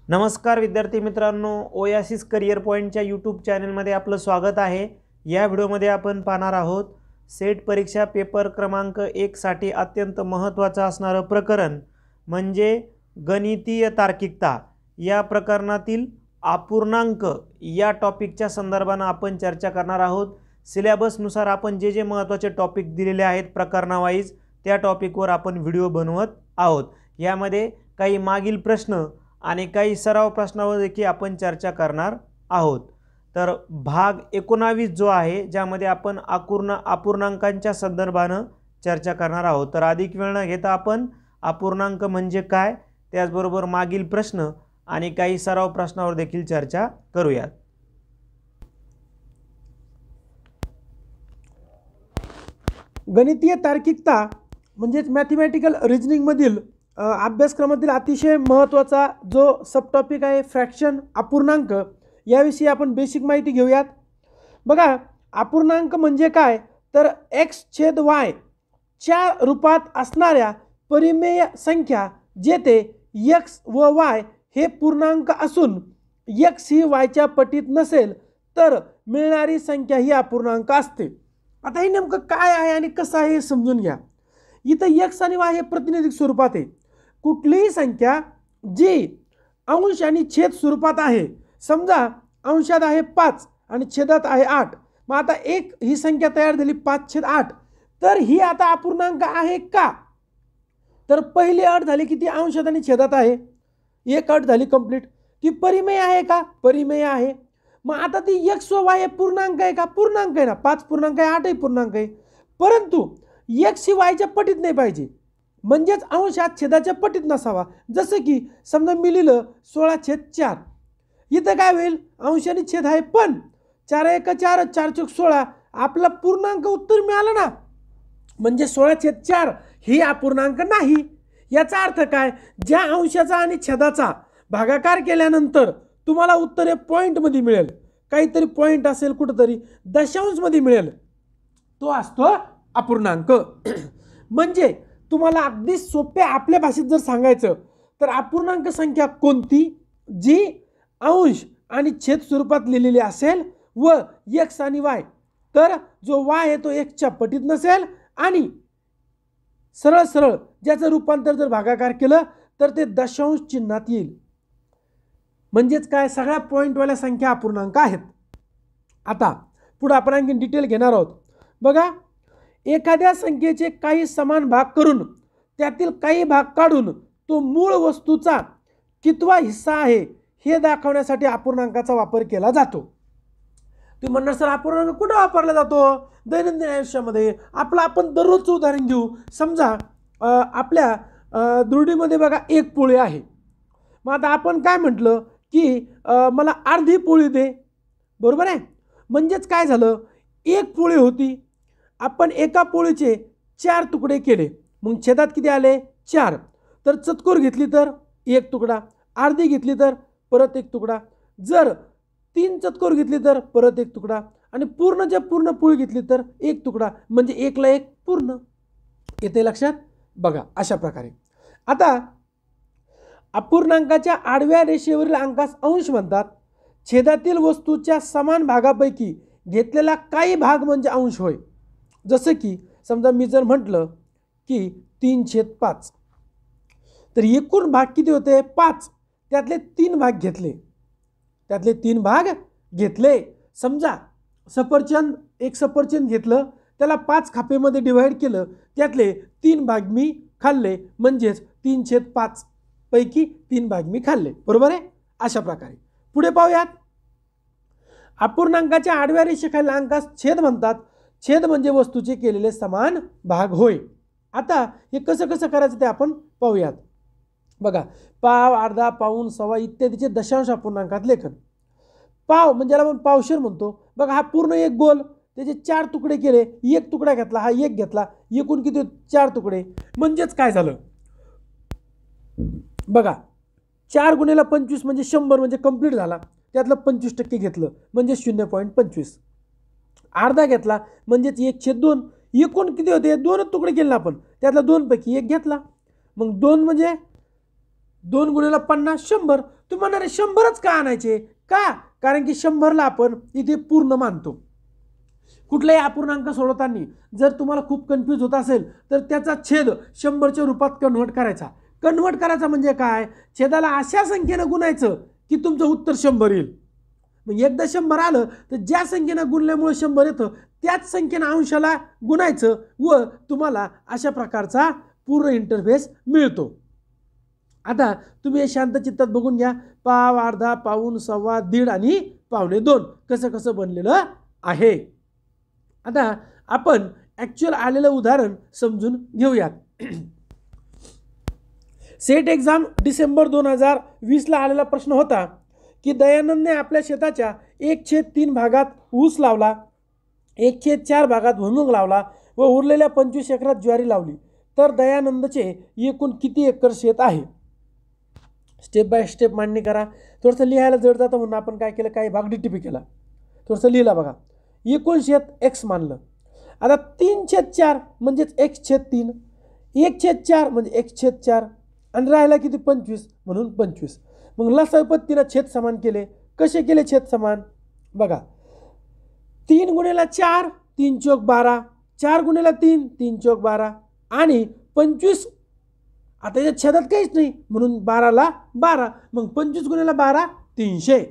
नमस्कार विद्यार्थी मित्रांनो, ओयासिस करियर पॉईंटच्या यूट्यूब चॅनलमध्ये आपलं स्वागत आहे। या व्हिडिओमध्ये आपण पाहणार आहोत सेट परीक्षा पेपर क्रमांक 1 साठी अत्यंत महत्त्वाचं असणारं प्रकरण म्हणजे गणितीय तार्किकता। या प्रकरणातील अपूर्णांक या टॉपिकच्या संदर्भाने आपण चर्चा करणार आहोत। सिलेबसनुसार आपण जे महत्त्वाचे टॉपिक दिलेले आहेत प्रकरणावाईज त्या टॉपिकवर आपण व्हिडिओ बनवत आहोत। यामध्ये काही मागील प्रश्न आणि काही सराव प्रश्नावर देखील आपण चर्चा करणार आहोत। तर भाग 19 जो आहे ज्यामध्ये आपण अपूर्णांकांच्या संदर्भाने चर्चा करणार आहोत। तर अधिक वेळ न घेता आपण अपूर्णांक म्हणजे काय, त्याचबरोबर मागील प्रश्न आणि काही सराव प्रश्नावर देखील चर्चा करूयात। गणितीय तार्किकता म्हणजेच मॅथमॅटिकल रिजनिंग मधील अभ्यासक्रमातील अतिशय महत्त्वाचा जो सब टॉपिक आहे फ्रॅक्शन अपूर्णांक, याविषयी आपण बेसिक माहिती घेऊयात। बघा, अपूर्णांक म्हणजे काय तर x/y च्या रूपात असणाऱ्या परिमेय संख्या जेथे x व y हे पूर्णांक असून x ही y च्या पटीत नसेल तर मिळणारी संख्या ही अपूर्णांक असते। आता हे नेमकं काय आहे आणि कसं आहे हे समजून घ्या। इथं x आणि y हे प्रातिनिधिक स्वरूपात आहे। कुठलीही संख्या जी अंश आणि छेद स्वरूपात आहे, समजा अंशात आहे 5 आणि छेदात आहे 8, मग आता एक ही संख्या तयार झाली 5/8, तर ही आता अपूर्णांक आहे का? तर पहिली अट झाली की ती अंशात आणि छेदात आहे, एक अट झाली कंप्लीट। ती परिमेय आहे का? परिमेय आहे। मग आता ती x व y हे पूर्णांक आहे का? पूर्णांक आहे ना, 5 पूर्णांक आहे, 8 ही पूर्णांक आहे। परंतु x ही y च्या पटीत नाही पाहिजे, म्हणजेच अंशात छेदाच्या पटीत नसावा। जसं की समजा मी लिहिलं 16/4, इथं काय होईल? अंश आणि छेद आहे, पण 4 × 4 4 × 16 आपला पूर्णांक उत्तर मिळालं ना, म्हणजे 16/4 ही अपूर्णांक नाही। याचा अर्थ काय? ज्या अंशाचा आणि छेदाचा भागाकार केल्यानंतर तुम्हाला उत्तर हे पॉइंट मध्ये मिळेल, काहीतरी पॉइंट असेल कुठेतरी दशांश मध्ये मिळेल, तो असतो अपूर्णांक। म्हणजे तुम्हाला अगदी सोप्या आपल्या भाषेत जर सांगायचं तर अपूर्णांक संख्या कोणती जी अंश आणि छेद स्वरूपात लिहिलेली असेल व x आणि y, तर जो y आहे तो x च्या पटीत नसेल आणि सरळ सरळ ज्याचं रूपांतर जर भागाकार केलं तर ते दशांश चिन्हात येईल। म्हणजेच काय, सगळ्या पॉइंटवाल्या संख्या अपूर्णांक आहेत। आता पुढे आपण आणखी डिटेल घेणार आहोत। बघा, एखाद्या संख्येचे काही समान भाग करून त्यातील काही भाग काढून तो मूळ वस्तूचा कितवा हिस्सा आहे हे दाखवण्यासाठी अपूर्णांकाचा वापर केला जातो। तुम्ही म्हणणार सर अपूर्णांक कुठे वापरला जातो? दैनंदिन आयुष्यामध्ये। आपण दररोजचं उदाहरण घेऊ। समजा आपल्या दुर्डीमध्ये बघा एक पोळी आहे। मग आता आपण काय म्हटलं की मला अर्धी पोळी दे, बरोबर आहे? म्हणजेच काय झालं, एक पोळी होती, आपण एका पोळीचे 4 तुकडे केले, मग छेदात किती आले? 4। तर चतकोर घेतली तर एक तुकडा, अर्धी घेतली तर परत एक तुकडा, जर 3 चतकोर घेतली तर परत एक तुकडा, आणि पूर्ण पोळी घेतली तर एक तुकडा, म्हणजे 1 ला 1 पूर्ण। येते लक्षात? बघा अशा प्रकारे। आता अपूर्णांकाच्या आडव्या रेषेवरील अंकास अंश म्हणतात। छेदातील वस्तूच्या समान भागापैकी घेतलेला काही भाग म्हणजे अंश होय। जसं की समजा मी जर म्हटलं की 3/5, तर एकूण भाग किती होते? 5, त्यातले 3 भाग घेतले। समजा एक सफरचंद घेतलं, त्याला 5 खापेमध्ये डिवाइड केलं, त्यातले 3 भाग मी खाल्ले, म्हणजेच 3/5 पैकी 3 भाग मी खाल्ले, बरोबर आहे? अशा प्रकारे पुढे पाहूयात। अपूर्णांकाच्या आडव्या रेषेखालील अंकास छेद म्हणतात। छेद म्हणजे वस्तूचे केलेले समान भाग होय। आता हे कसं करायचं ते आपण पाहूयात। बघा, पाव, अर्धा, पाऊण, सव्वा इत्यादीचे दशांश अपूर्णांकात लेखन। पाव म्हणजे आपण पावशेर म्हणतो। बघा, हा पूर्ण एक गोल, त्याचे 4 तुकडे केले, एक तुकडा घेतला, हा एक घेतला, एकूण किती? 4 तुकडे। म्हणजेच काय झालं बघा, 4 × 25 म्हणजे 100, म्हणजे कंप्लीट झाला, त्यातलं 25% घेतलं म्हणजे 0.25। अर्धा घेतला म्हणजेच 1/2, एकूण किती होते? 2 तुकडे केले आपण, त्यातला 2 पैकी 1 घेतला, मग 2 म्हणजे 2 गुणिले 50 100. तुम्ही म्हणणार 100च का आणायचे? का? कारण की 100ला आपण इथे पूर्ण मानतो. कुठलाही अपूर्णांक सोडवताना जर तुम्हाला खूप कन्फ्यूज होत असेल तर त्याचा छेद 100च्या रूपात कन्व्हर्ट करायचा. कन्व्हर्ट करायचा म्हणजे काय? छेदाला अशा संख्येनं गुणायचं की तुमचं उत्तर 100 येईल. मग एकदा 100 आलं तर ज्या संख्येनं गुणल्यामुळे 100 येतं त्याच संख्येनं अंशाला गुणायचं व तुम्हाला अशा प्रकारचा पूर्ण इंटरफेस मिळतो. आता तुम्ही हे शांत चित्तात बघून घ्या. पाव, अर्धा, पाऊण, सव्वा, दीड आणि पावणे 2 कसं कसं बनलेलं आहे. आता आपण ॲक्च्युअल आलेलं उदाहरण समजून घेऊयात. सेट एक्झाम डिसेंबर 2020ला आलेला प्रश्न होता की दयानंदने आपल्या शेताच्या 1/3 भागात ऊस लावला, 1/4 भागात भुईमूग लावला व उरलेल्या 25 एकरात ज्वारी लावली. तर दयानंदचे एकूण किती एकर शेत आहे? स्टेप बाय स्टेप मांडणी करा. थोडंसं लिहायला जड जातं म्हणून आपण काय केलं, काही भाग DTP केला. थोडंसं लिहिला बघा. एकूण शेत x मानलं. आता 3/4 म्हणजेच x/3, 1/4 म्हणजे x/4 आणि राहिला किती 25 म्हणून 25. मग लसावी पद्धतीनं छेद समान केले. कसे केले छेद समान? बघा 3 गुणिले 4 3 चौक 12, 4 गुणिले 3 3 चौक 12 आणि 25. आता याच्या छेदात काहीच नाही म्हणून 12ला 12. मग 25 गुणिले 12 300.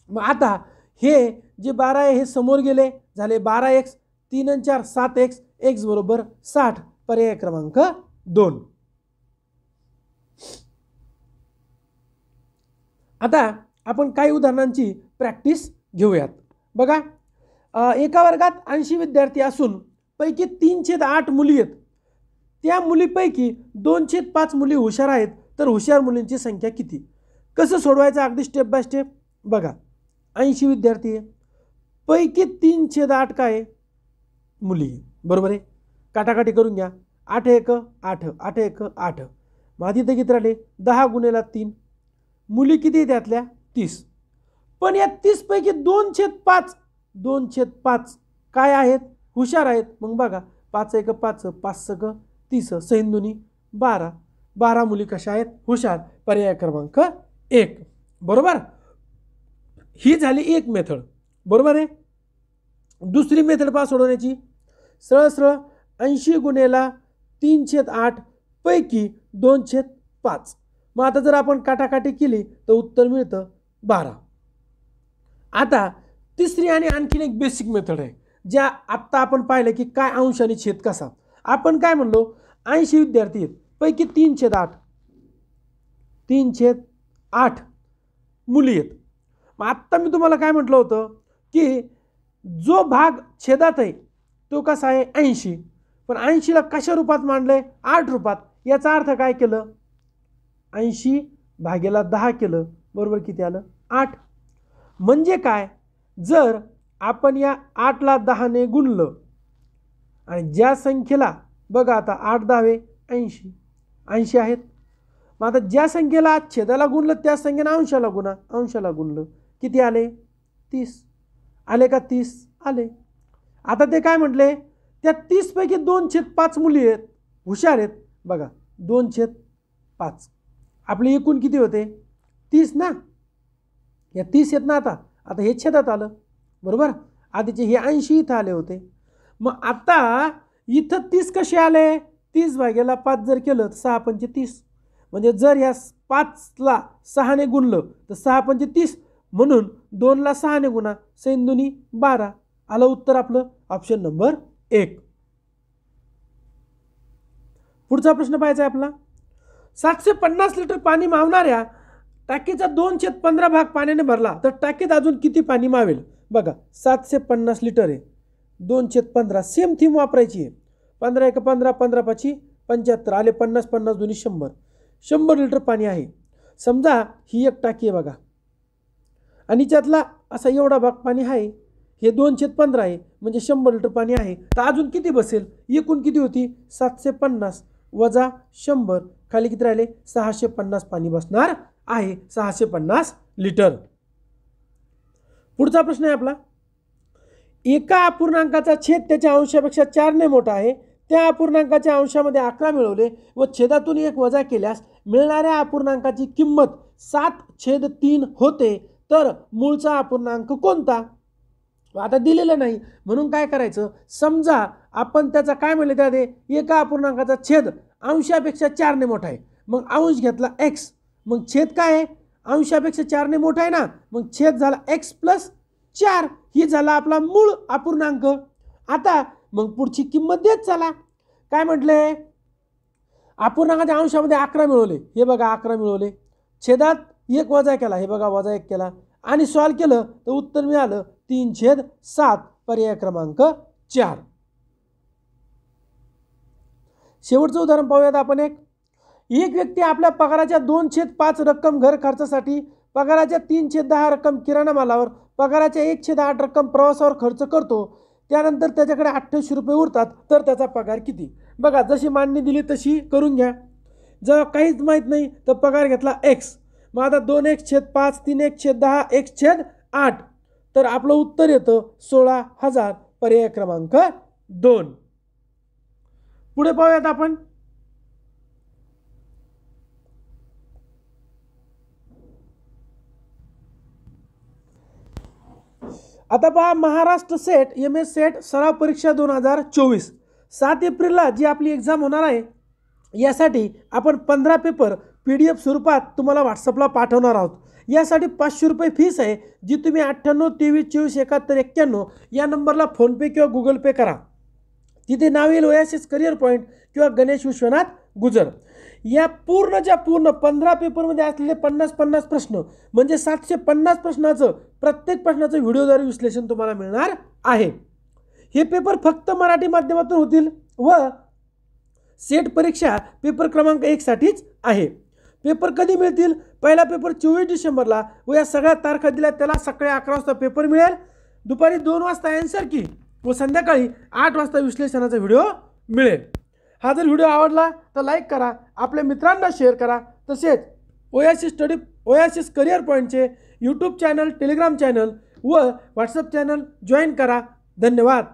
मग आता हे जे 12 आहे हे समोर गेले, झाले 12x, 3 आणि 4 7x, x बरोबर 60. पर्याय क्रमांक 2. आता आपण काही उदाहरणांची प्रॅक्टिस घेऊयात. बघा एका वर्गात 80 विद्यार्थी असून पैकी 3/8 मुली आहेत. त्या मुलीपैकी 2/5 मुली हुशार आहेत. तर हुशार मुलींची संख्या किती? कसं सोडवायचं अगदी स्टेप बाय स्टेप. बघा 80 विद्यार्थी आहे, पैकी 3/8 काय आहे? मुली आहे. बरोबर आहे. काटाकाटी करून घ्या. 8 1 8, 8 1 8. मग आधी तर किती राहिले? 10 गुणिले 3. मुली किती त्यातल्या? 30. पण या 30 पैकी 2/5 2/5 काय आहेत? हुशार आहेत. मग बघा 5 1 5, 5 6 30, सैंदुनी 12. 12 मुली कशा आहेत? हुशार. पर्याय क्रमांक 1. बरोबर. ही झाली एक मेथड. बरोबर आहे. दुसरी मेथड पहा सोडवण्याची. सरळ सरळ 80 गुणिले 3/8 पैकी 2/5. मग आता जर आपण काटाकाटी केली तर उत्तर मिळतं 12. आता तिसरी आणि आणखीन एक बेसिक मेथड आहे ज्या आत्ता आपण पाहिलं की काय अंश आणि छेद कसा. आपण काय म्हणलो? 80 विद्यार्थी आहेत, पैकी 3/8 3/8 मुली आहेत. मग आत्ता मी तुम्हाला काय म्हटलं होतं की जो भाग छेदात आहे तो कसा आहे? 80. पण 80ला कशा रूपात मांडलंय? 8 रूपात. याचा अर्थ काय केलं? 80 भागेला 10 केलं. बरोबर किती आलं? 8. म्हणजे काय? जर आपण या 8ला 10ने गुणलं आणि ज्या संख्येला बघा आता 8 10 80 आहेत. मग आता ज्या संख्येला छेदाला गुणलं त्या संख्येनं अंशाला गुणा. अंशाला गुणलं किती आले? 30. आले का? 30 आले. आता ते काय म्हटले? त्या 30 पैकी 2/5 मुली आहेत, हुशार आहेत. बघा 2/5. आपले एकूण किती होते? 30 ना. या 30 आहेत ना. आता हे छेदात आलं. बरोबर. आधीचे हे 80 इथं आले होते. मग आता इथं 30 कसे आले? 30 भागेला 5 जर केलं तर 6 पंचे 30. म्हणजे जर या 5ला 6ने गुणलं तर 6 पंचे 30. म्हणून 2ला 6ने गुणा. सैंदुनी 12. आलं उत्तर आपलं ऑप्शन नंबर 1. पुढचा प्रश्न पाहायचा आहे आपला. 750 लिटर पाणी मावणाऱ्या टाकीचा 2/15 भाग पाण्याने भरला तर टाकीत अजून किती पाणी मावेल? बघा 750 लिटर आहे, 2/15 सेम थीम वापरायची आहे. 15 1 15, 15 5 75. आले 50 50 दोन्ही 100. 100 लिटर पाणी आहे. समजा ही एक टाकी आहे बघा आणि त्यातला असा एवढा भाग पाणी आहे. हे 2/15 आहे म्हणजे 100 लिटर पाणी आहे. तर अजून किती बसेल? एकूण किती होती? 750 वजा 100. खाली किती राहिले? 650 पाणी बसणार आहे. 650 लिटर. पुढचा प्रश्न आहे आपला. एका अपूर्णांकाचा छेद त्याच्या अंशापेक्षा 4ने मोठा आहे. त्या अपूर्णांकाच्या अंशामध्ये 11 मिळवले व छेदातून 1 वजा केल्यास मिळणाऱ्या अपूर्णांकाची किंमत 7/3 होते, तर मूळचा अपूर्णांक कोणता? आता दिलेलं नाही म्हणून काय करायचं, समजा आपण त्याचा काय म्हणले त्यामध्ये एका अपूर्णांकाचा छेद अंशापेक्षा 4 ने मोठा आहे, मग अंश घेतला x, मग छेद काय आहे अंशापेक्षा 4 ने मोठा आहे ना, मग छेद झाला x + 4, ही झाला आपला मूळ अपूर्णांक. आता मग पुढची किंमत देत चला. काय म्हटले, अपूर्णांकाच्या अंशामध्ये 11 मिळवले, हे बघा 11 मिळवले, छेदात 1 वजा केला, हे बघा वजा 1 केला आणि सॉल्व केलं तर उत्तर मिळालं 3/7, पर्याय क्रमांक 4. शेवटचं उदाहरण पाहूयात आपण. एक व्यक्ती आपल्या पगाराच्या 2/5 रक्कम घर खर्चासाठी, पगाराच्या 3/10 रक्कम किराणा मालावर, पगाराच्या 1/8 रक्कम प्रवासावर खर्च करतो. त्यानंतर त्याच्याकडे 28 रुपये उरतात, तर त्याचा पगार किती? बघा जशी मांडणी दिली तशी करून घ्या. जर काहीच माहीत नाही तर पगार घेतला x, मग आता 2x/5, 3x/10, x/8, तर आपलं उत्तर येतं 16,000, पर्याय क्रमांक 2. पुढे पाहूयात आपण. आता पहा, महाराष्ट्र सेट MS सेट सराव परीक्षा 2024 7 एप्रिलला जी आपली एक्झाम होणार आहे, यासाठी आपण 15 पेपर PDF स्वरूपात तुम्हाला व्हॉट्सअपला पाठवणार आहोत. यासाठी 500 रुपये फीस आहे, जी तुम्ही 98 23 24 71 91 या नंबरला फोनपे किंवा गुगल पे करा. तिथे नाव येईल ओएसिस करिअर पॉईंट किंवा गणेश विश्वनाथ गुजर. या पूर्णच्या पूर्ण 15 पेपरमध्ये असलेले 50-50 प्रश्न म्हणजे 750 प्रश्नाचं प्रत्येक प्रश्नाचं व्हिडिओद्वारे विश्लेषण तुम्हाला मिळणार आहे. हे पेपर फक्त मराठी माध्यमातून होतील व सेट परीक्षा पेपर क्रमांक 1 साठीच आहे. पेपर कधी मिळतील? पहिला पेपर 24 डिसेंबरला व या सगळ्या तारखा दिल्या, त्याला सकाळी 11 वाजता पेपर मिळेल, दुपारी 2 वाजता आन्सर की व संध्याकाळी 8 वाजता विश्लेषणाचा व्हिडिओ मिळेल. हा जर व्हिडिओ आवडला तर लाईक करा, आपल्या मित्रांना शेअर करा. तसेच ओएसिस करिअर पॉईंटचे यूट्यूब चॅनल, टेलिग्राम चॅनल व व्हॉट्सअप चॅनल जॉईन करा. धन्यवाद.